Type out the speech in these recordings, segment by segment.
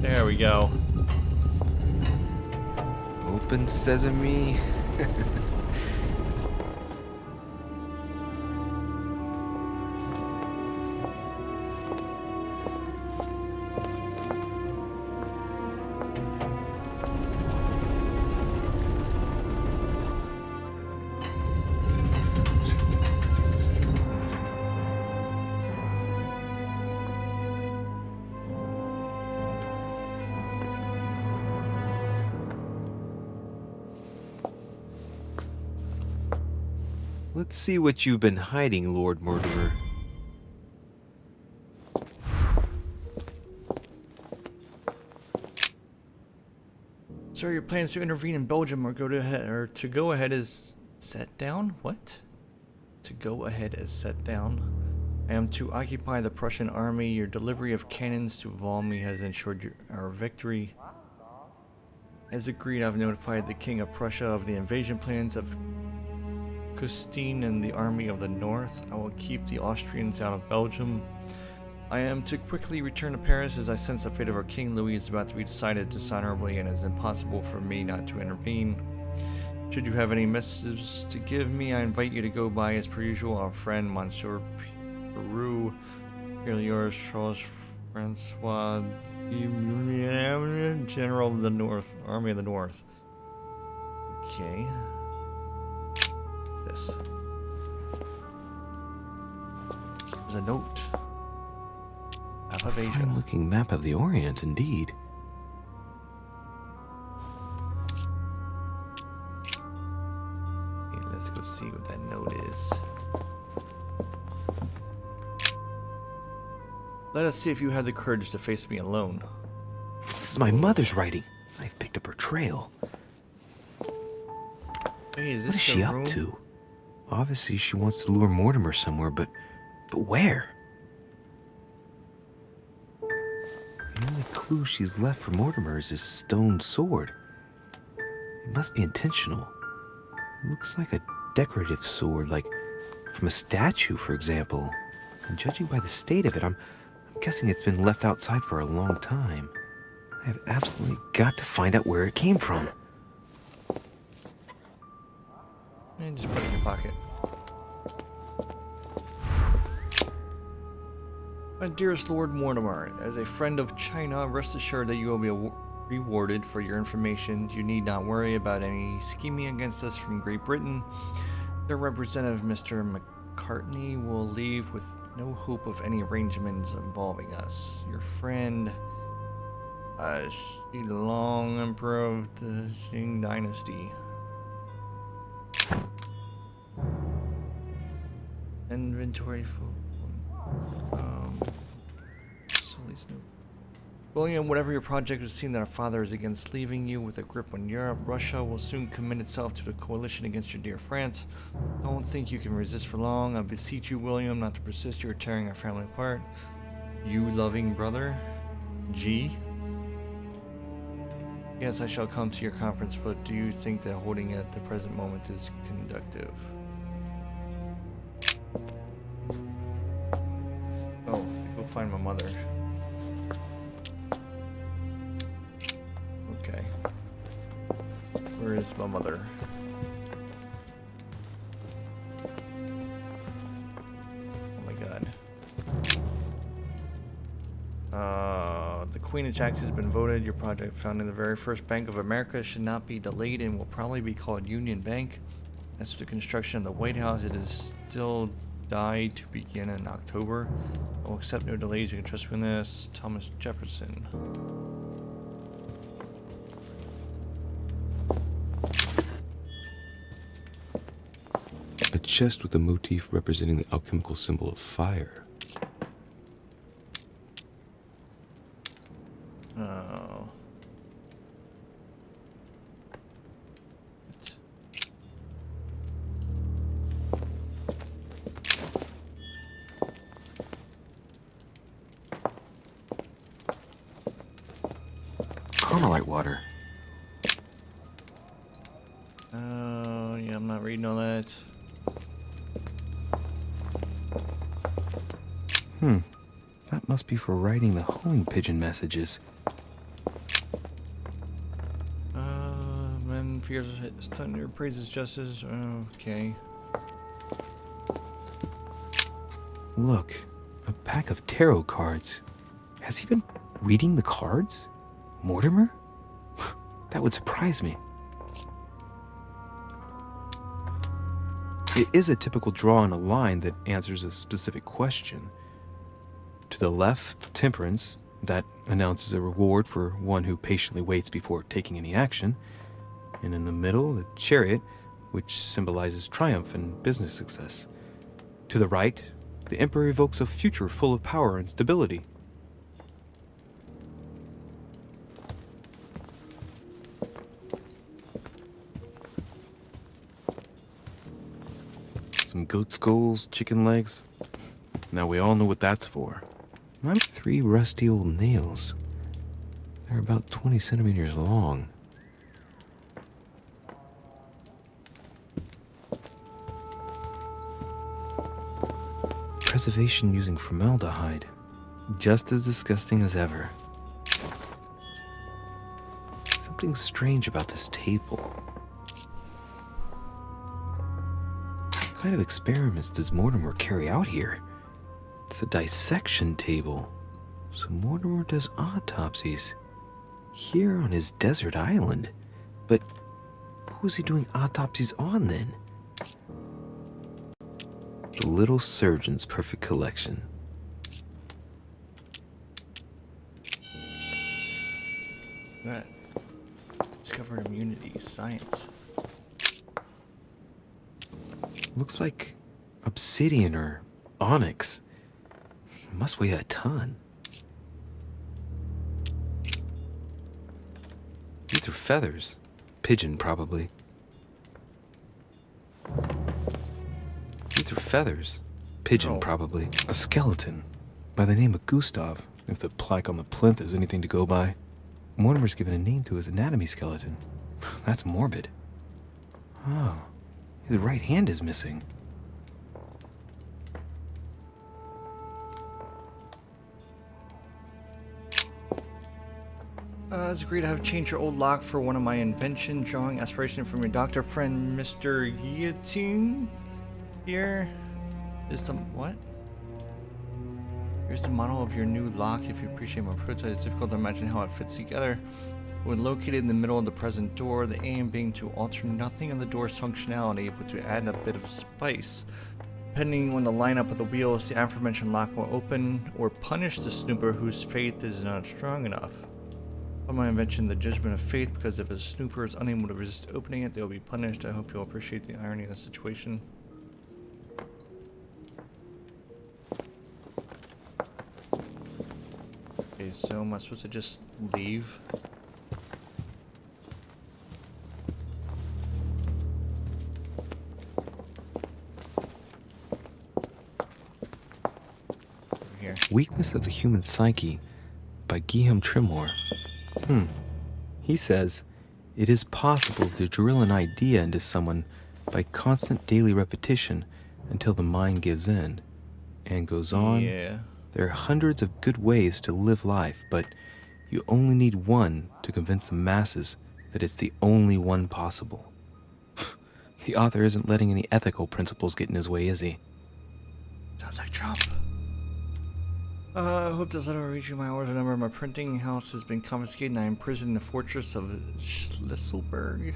There we go. Open sesame. Let's see what you've been hiding, Lord Mortimer. Sir, your plans to intervene in Belgium or to go ahead is set down? What? To go ahead is set down. I am to occupy the Prussian army. Your delivery of cannons to Valmy has ensured our victory. As agreed, I've notified the King of Prussia of the invasion plans of Custine and the Army of the North. I will keep the Austrians out of Belgium. I am to quickly return to Paris as I sense the fate of our King Louis is about to be decided dishonorably and it is impossible for me not to intervene. Should you have any messages to give me, I invite you to go by as per usual. Our friend Monsieur Peru, really yours, Charles Francois, General of the North, Army of the North. Okay. This. There's a note. Map of Asia. Fine-looking map of the Orient, indeed. Okay, let's go see what that note is. Let us see if you have the courage to face me alone. This is my mother's writing. I've picked up her trail. Hey, is this What is she up to? Obviously, she wants to lure Mortimer somewhere, but where? The only clue she's left for Mortimer is his stone sword. It must be intentional. It looks like a decorative sword, like from a statue, for example. And judging by the state of it, I'm guessing it's been left outside for a long time. I have absolutely got to find out where it came from. And just put it in your pocket. My dearest Lord Mortimer, as a friend of China, rest assured that you will be rewarded for your information. You need not worry about any scheming against us from Great Britain. Their representative, Mr. McCartney, will leave with no hope of any arrangements involving us. Your friend, Long Emperor of the Qing Dynasty. Inventory full. William, whatever your project, would seem that our father is against leaving you with a grip on Europe. Russia will soon commit itself to the coalition against your dear France. Don't think you can resist for long. I beseech you, William, not to persist. You are tearing our family apart. You loving brother, G. Yes, I shall come to your conference, but do you think that holding it at the present moment is conductive? Oh, go find my mother. Okay. Where is my mother? Oh my god. The Queen of Jacks has been voted. Your project, founding the very first Bank of America, should not be delayed and will probably be called Union Bank. As for the construction of the White House, it is still die to begin in October. I will accept no delays. You can trust me on this. Thomas Jefferson. A chest with a motif representing the alchemical symbol of fire. Oh. Carmelite water. Oh, yeah, I'm not reading all that. That must be for writing the homing pigeon messages. fears thunder praises justice. Okay. Look, a pack of tarot cards. Has he been reading the cards? Mortimer? That would surprise me. It is a typical draw in a line that answers a specific question. To the left, temperance, that announces a reward for one who patiently waits before taking any action. And in the middle, the chariot, which symbolizes triumph and business success. To the right, the emperor evokes a future full of power and stability. Some goat skulls, chicken legs. Now we all know what that's for. 3 rusty old nails. They're about 20 centimeters long. Preservation using formaldehyde. Just as disgusting as ever. Something strange about this table. What kind of experiments does Mortimer carry out here? It's a dissection table. So Mortimer does autopsies. Here on his desert island. But who was he doing autopsies on then? The little surgeon's perfect collection. That discovered immunities, science. Looks like obsidian or onyx. Must weigh a ton. These are feathers. Pigeon, probably. These are feathers. Pigeon, Oh. probably. A skeleton. By the name of Gustav, if the plaque on the plinth is anything to go by. Mortimer's given a name to his anatomy skeleton. That's morbid. Oh, his right hand is missing. It's great to have changed your old lock for one of my invention drawing aspiration from your doctor friend, Mr. Guillotine. Here is the what? Here's the model of your new lock. If you appreciate my prototype, it's difficult to imagine how it fits together. When located in the middle of the present door, the aim being to alter nothing in the door's functionality, but to add a bit of spice. Depending on the lineup of the wheels, the aforementioned lock will open or punish the snooper whose faith is not strong enough. I might mention the judgment of faith, because if a snooper is unable to resist opening it, they will be punished. I hope you'll appreciate the irony of the situation. Okay, so am I supposed to just leave? Over here. Weakness of the Human Psyche by Guillaume Tremor. He says, it is possible to drill an idea into someone by constant daily repetition until the mind gives in. And goes on, Yeah. there are hundreds of good ways to live life, but you only need one to convince the masses that it's the only one possible. The author isn't letting any ethical principles get in his way, is he? Sounds like Trump. I hope this letter will reach you. My order number. My printing house has been confiscated and I am imprisoned in the fortress of Schlüsselburg.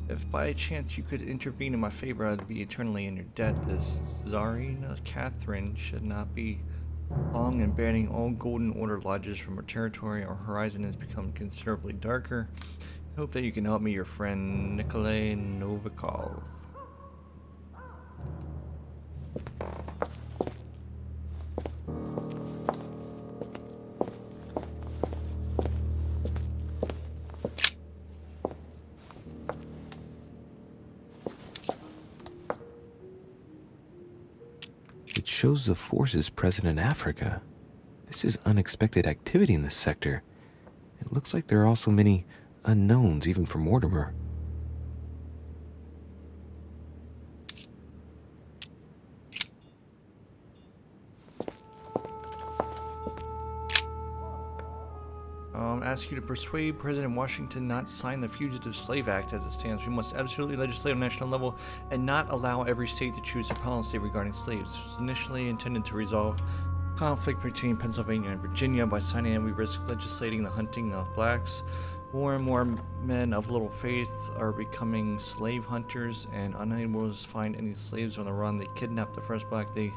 If by chance you could intervene in my favor, I'd be eternally in your debt. This Tsarina Catherine should not be long in banning all Golden Order lodges from her territory. Our horizon has become considerably darker. I hope that you can help me, your friend Nikolay Novikov. It shows the forces present in Africa. This is unexpected activity in this sector. It looks like there are also many unknowns, even for Mortimer. ask you to persuade President Washington not sign the Fugitive Slave Act as it stands. We must absolutely legislate on national level and not allow every state to choose a policy regarding slaves. It was initially intended to resolve conflict between Pennsylvania and Virginia. By signing it, we risk legislating the hunting of blacks. More and more men of little faith are becoming slave hunters, and unable to find any slaves on the run, they kidnap the first black they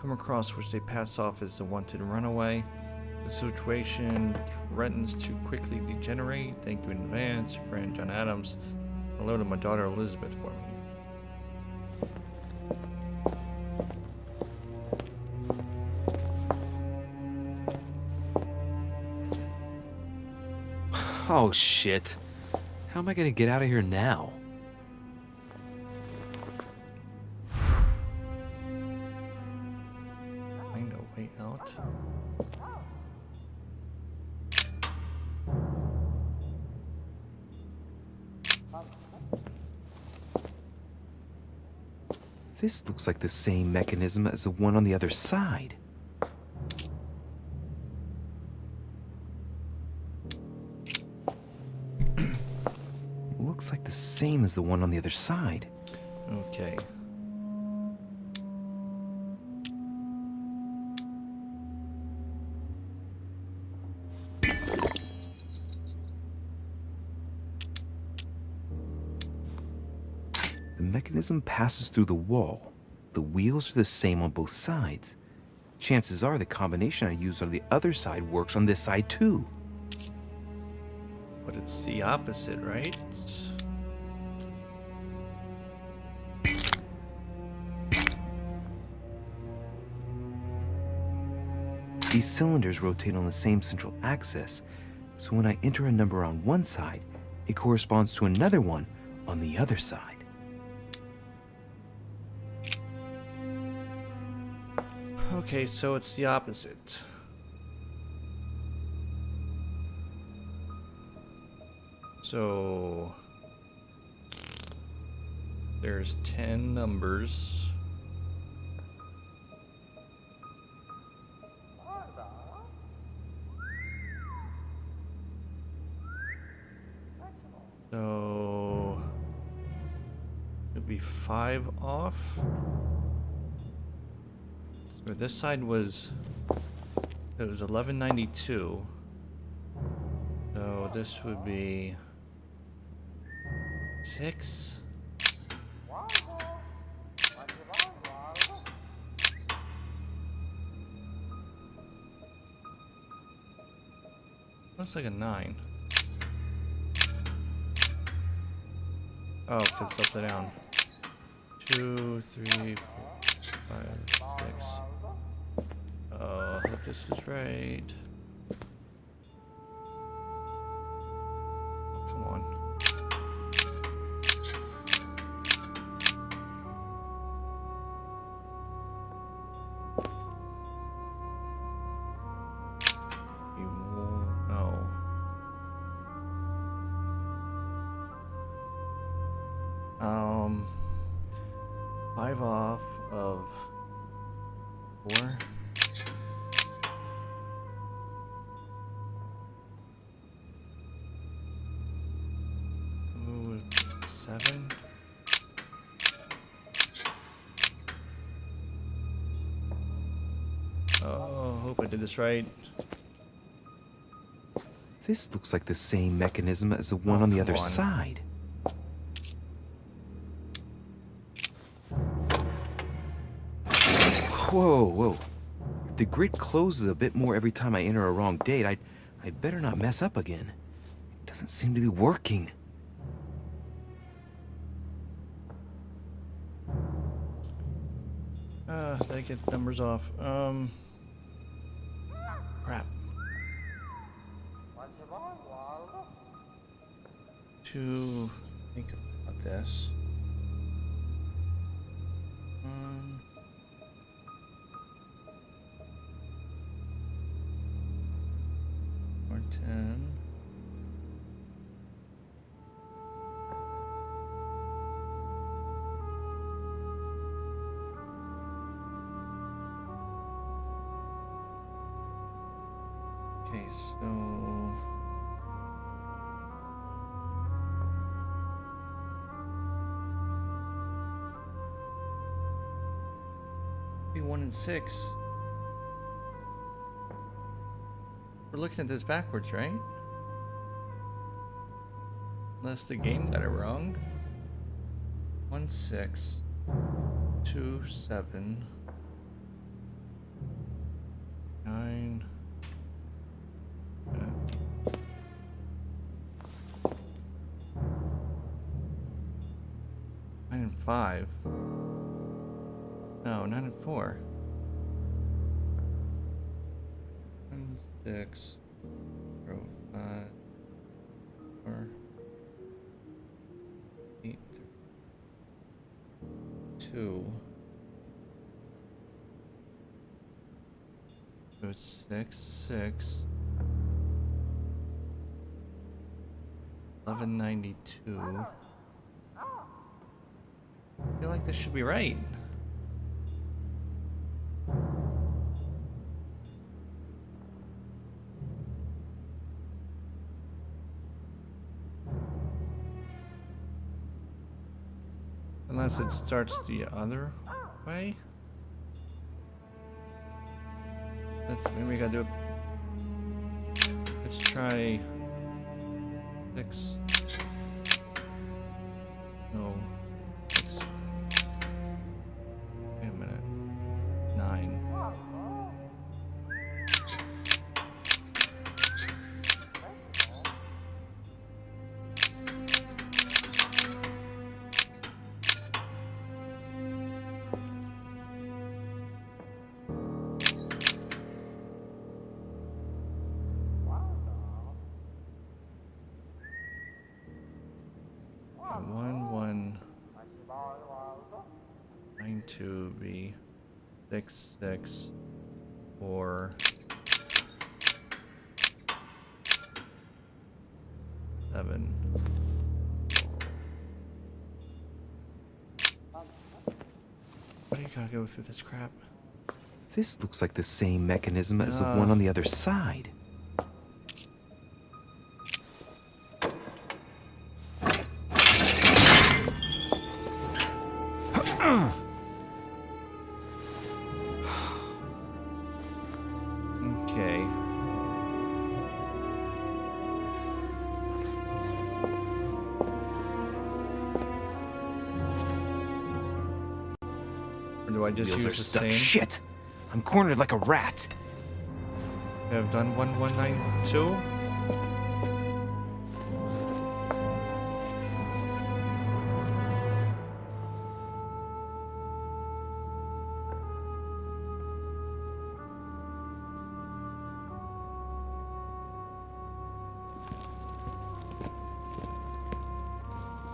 come across, which they pass off as the wanted runaway. The situation threatens to quickly degenerate. Thank you in advance, your friend John Adams. Hello to my daughter Elizabeth for me. Oh shit. How am I gonna get out of here now? Find a way out. This looks like the same mechanism as the one on the other side. Looks like the same as the one on the other side. Okay. The mechanism passes through the wall. The wheels are the same on both sides. Chances are the combination I used on the other side works on this side too. But it's the opposite, right? These cylinders rotate on the same central axis, so when I enter a number on one side, it corresponds to another one on the other side. Okay, so it's the opposite. So there's 10 numbers. So it'd be 5 off. So this side was, it was 1192. So this would be 6. Looks like a 9. Oh, because it's upside down. 2, 3, 4, 5, 6. Oh, I hope this is right. Come on. You won't know. 5 off of 4. Ooh, 7. Oh, hope I did this right. This looks like the same mechanism as the one on the other side. Whoa, whoa. If the grid closes a bit more every time I enter a wrong date, I'd better not mess up again. It doesn't seem to be working. Did I get numbers off? Crap. To think about this. 10. Okay, so 1 and 6. We're looking at this backwards, right? Unless the game got it wrong. 1 6 2 7 9 9 and 5. No, 9 and 4. 1 6 0 5 4 8 2. So it's 6 6 1192. I feel like this should be right. Unless it starts the other way. Maybe we gotta do it. Let's try 6. No. 6. Wait a minute. 9. To be 6 6 4 7. Why do you gotta go through this crap? This looks like the same mechanism as the one on the other side. Okay. Or do I just Wheels are use the stuck. same? Shit! I'm cornered like a rat. I've done 1192.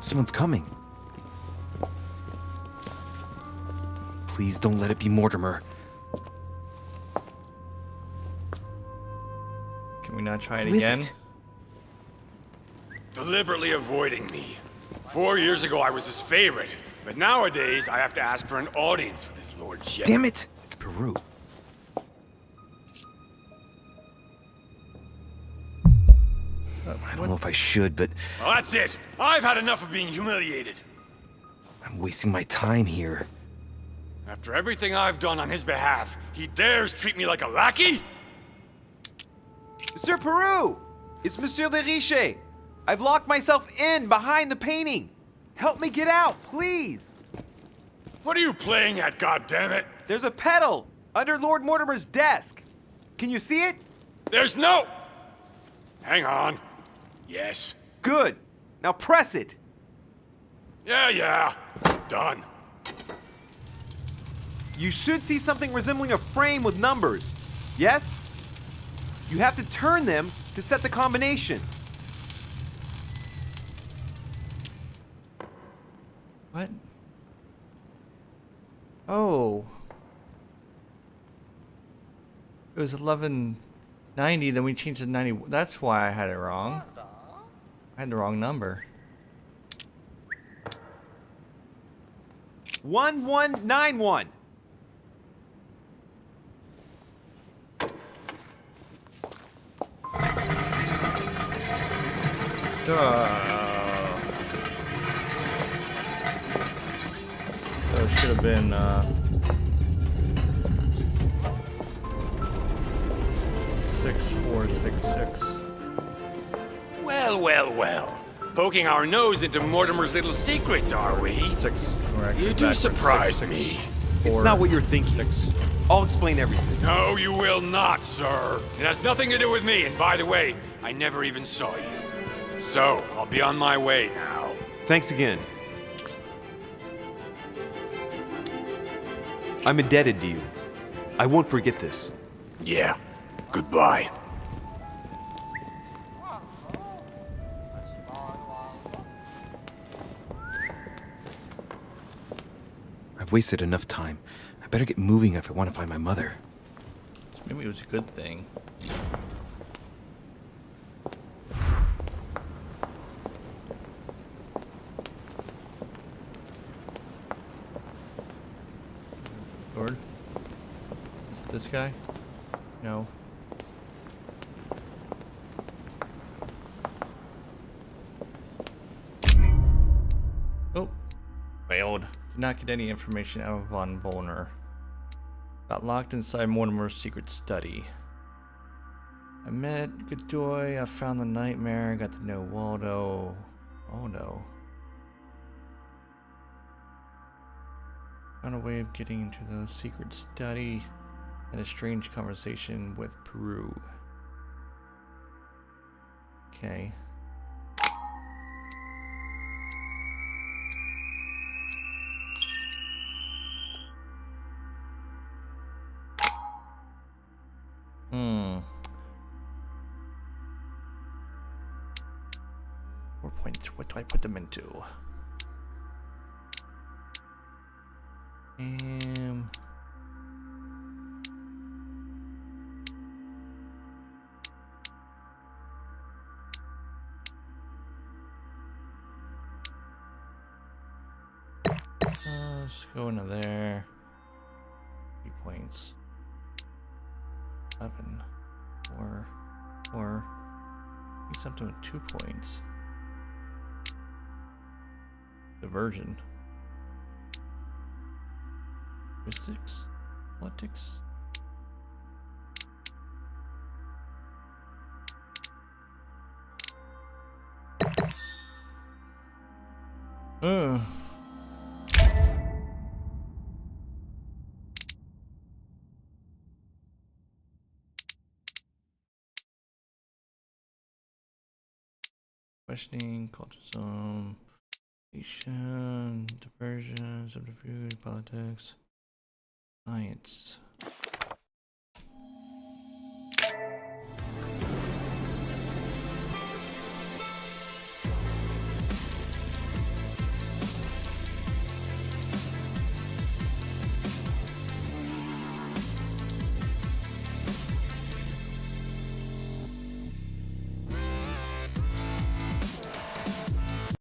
Someone's coming. Please don't let it be Mortimer. Can we not try it Who is again? it? Deliberately avoiding me. 4 years ago, I was his favorite. But nowadays, I have to ask for an audience with his lordship. Damn it! It's Peru. I don't know if I should, but Well, that's it. I've had enough of being humiliated. I'm wasting my time here. After everything I've done on his behalf, he dares treat me like a lackey? Monsieur Peru! It's Monsieur de Richet! I've locked myself in behind the painting! Help me get out, please! What are you playing at, goddammit? There's a pedal under Lord Mortimer's desk. Can you see it? There's no... Hang on. Yes. Good. Now press it. Yeah. Done. You should see something resembling a frame with numbers. Yes? You have to turn them to set the combination. What? Oh. It was 1190, then we changed it to 90. That's why I had it wrong. I had the wrong number. 1191. So it should have been, 666. Well, well, well. Poking our nose into Mortimer's little secrets, are we? 6. We're actually You do backwards. surprise 6, me. It's 4, not what you're thinking. 6. I'll explain everything. No, you will not, sir. It has nothing to do with me, and by the way, I never even saw you. So, I'll be on my way now. Thanks again. I'm indebted to you. I won't forget this. Yeah. Goodbye. I've wasted enough time. I better get moving if I want to find my mother. Maybe it was a good thing. Lord? Is it this guy? No. Oh. Failed. Did not get any information out of Von Volner. Got locked inside Mortimer's secret study. I met Godoy, I found the nightmare, got to know Waldo. Oh no. Found a way of getting into the secret study. Had a strange conversation with Peru. Okay. Hmm. 4 points. What do I put them into? Let's go into there. 3 points. 11. 4. Need something with 2 points. Diversion. Linguistics? Politics? Ugh. Questioning, cultism, diversion, subterfuge, politics, science.